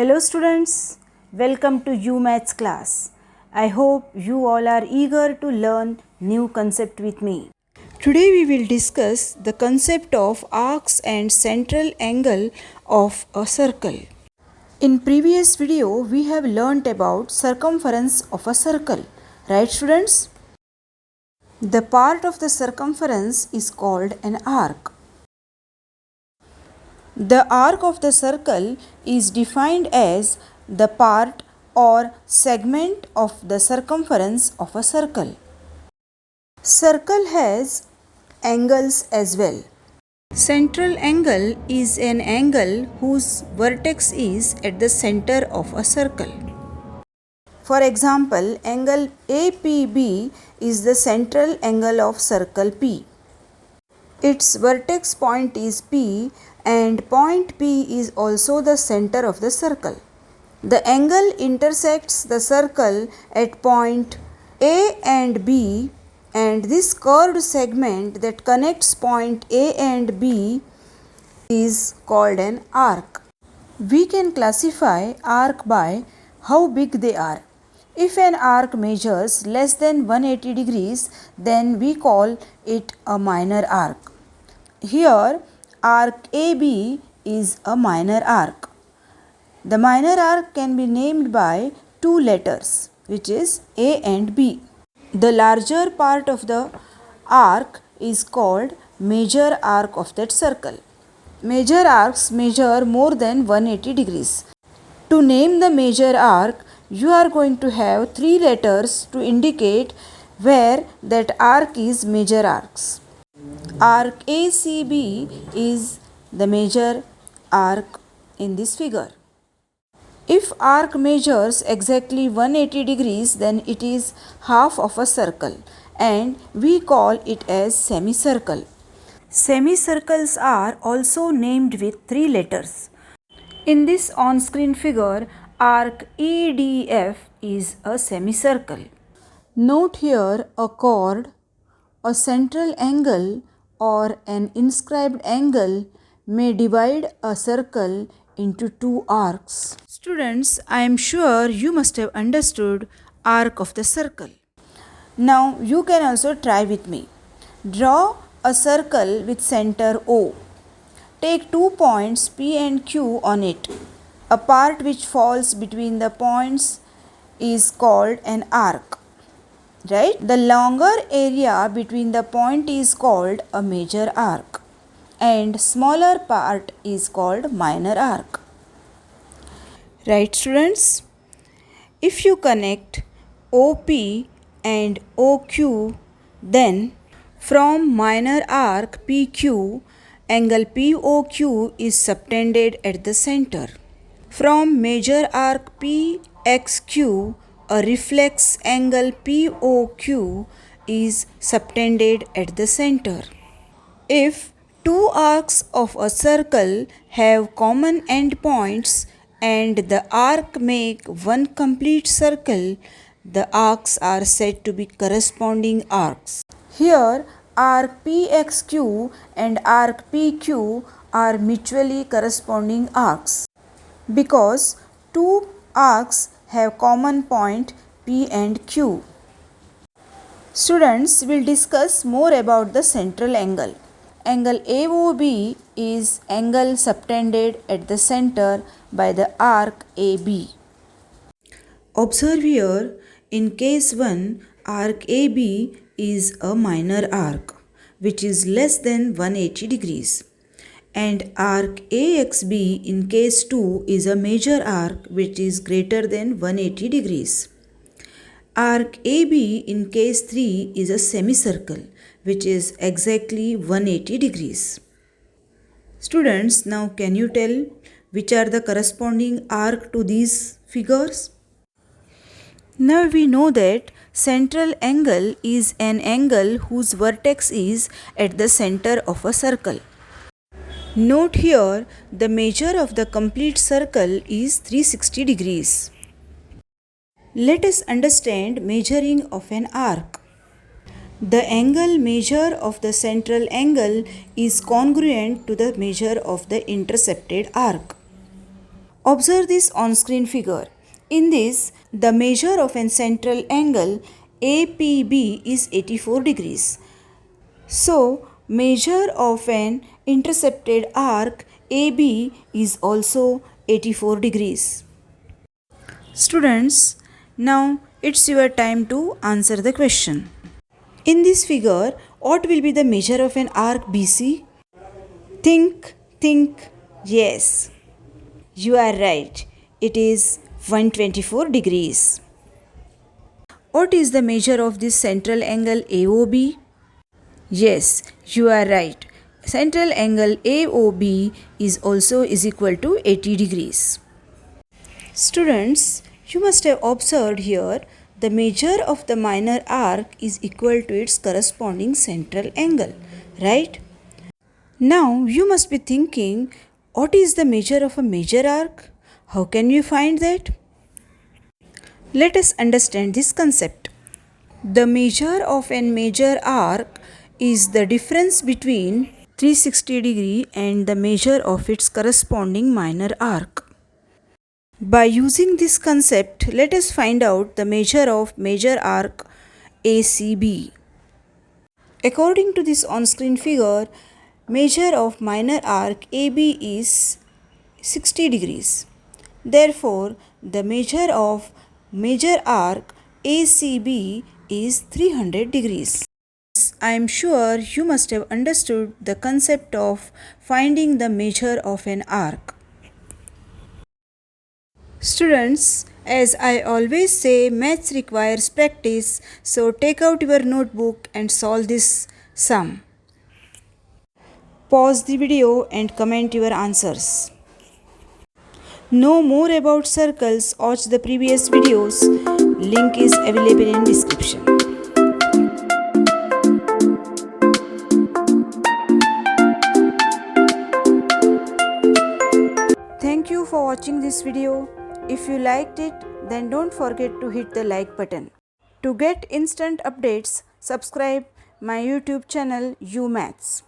Hello students, welcome to UMaths class. I hope you all are eager to learn new concept with me. Today we will discuss the concept of arcs and central angle of a circle. In previous video we have learnt about circumference of a circle, right students? The part of the circumference is called an arc. The arc of the circle is defined as the part or segment of the circumference of a circle. Circle has angles as well. Central angle is an angle whose vertex is at the center of a circle. For example, angle APB is the central angle of circle P. Its vertex point is P and point P is also the center of the circle. The angle intersects the circle at point A and B, and this curved segment that connects point A and B is called an arc. We can classify arc by how big they are. If an arc measures less than 180 degrees, then we call it a minor arc. Here, arc AB is a minor arc. The minor arc can be named by two letters, which is A and B. The larger part of the arc is called major arc of that circle. Major arcs measure more than 180 degrees. To name the major arc, you are going to have three letters to indicate where that arc is major arcs. Arc ACB is the major arc in this figure. If arc measures exactly 180 degrees, then it is half of a circle and we call it as semicircle. Semicircles are also named with three letters. In this on-screen figure, arc EDF is a semicircle. Note here a chord, a central angle or an inscribed angle may divide a circle into two arcs. Students, I am sure you must have understood arc of the circle. Now you can also try with me. Draw a circle with center O. Take 2 points P and Q on it. A part which falls between the points is called an arc. Right? The longer area between the point is called a major arc and smaller part is called minor arc. Right students? If you connect OP and OQ, then from minor arc PQ, angle POQ is subtended at the center. From major arc PXQ, a reflex angle POQ is subtended at the center. If two arcs of a circle have common endpoints and the arc make one complete circle, the arcs are said to be corresponding arcs. Here, arc PXQ and arc PQ are mutually corresponding arcs because two arcs have common point P and Q. Students will discuss more about the central angle. Angle AOB is angle subtended at the center by the arc AB. Observe here, in case 1, arc AB is a minor arc which is less than 180 degrees. And arc AXB in case 2 is a major arc which is greater than 180 degrees. Arc AB in case 3 is a semicircle which is exactly 180 degrees. Students, now can you tell which are the corresponding arc to these figures? Now we know that central angle is an angle whose vertex is at the center of a circle. Note here, the measure of the complete circle is 360 degrees. Let us understand measuring of an arc. The angle measure of the central angle is congruent to the measure of the intercepted arc. Observe this on-screen figure. In this, the measure of an central angle APB is 84 degrees. So, measure of an intercepted arc AB is also 84 degrees. Students, now it's your time to answer the question. In this figure, what will be the measure of an arc BC? Think. Yes, you are right. It is 124 degrees. What is the measure of this central angle AOB? Yes, you are right. Central angle AOB is equal to 80 degrees. Students, you must have observed here the measure of the minor arc is equal to its corresponding central angle, right? Now you must be thinking, what is the measure of a major arc? How can you find that? Let us understand this concept. The measure of a major arc is the difference between 360 degree and the measure of its corresponding minor arc. By using this concept, let us find out the measure of major arc ACB. According to this on-screen figure, measure of minor arc AB is 60 degrees. Therefore, the measure of major arc ACB is 300 degrees. I am sure you must have understood the concept of finding the measure of an arc. Students, as I always say, maths requires practice, so take out your notebook and solve this sum. Pause the video and comment your answers. Know more about circles, watch the previous videos. Link is available in description. Thank you for watching this video. If you liked it, then don't forget to hit the like button. To get instant updates, subscribe my YouTube channel UMaths.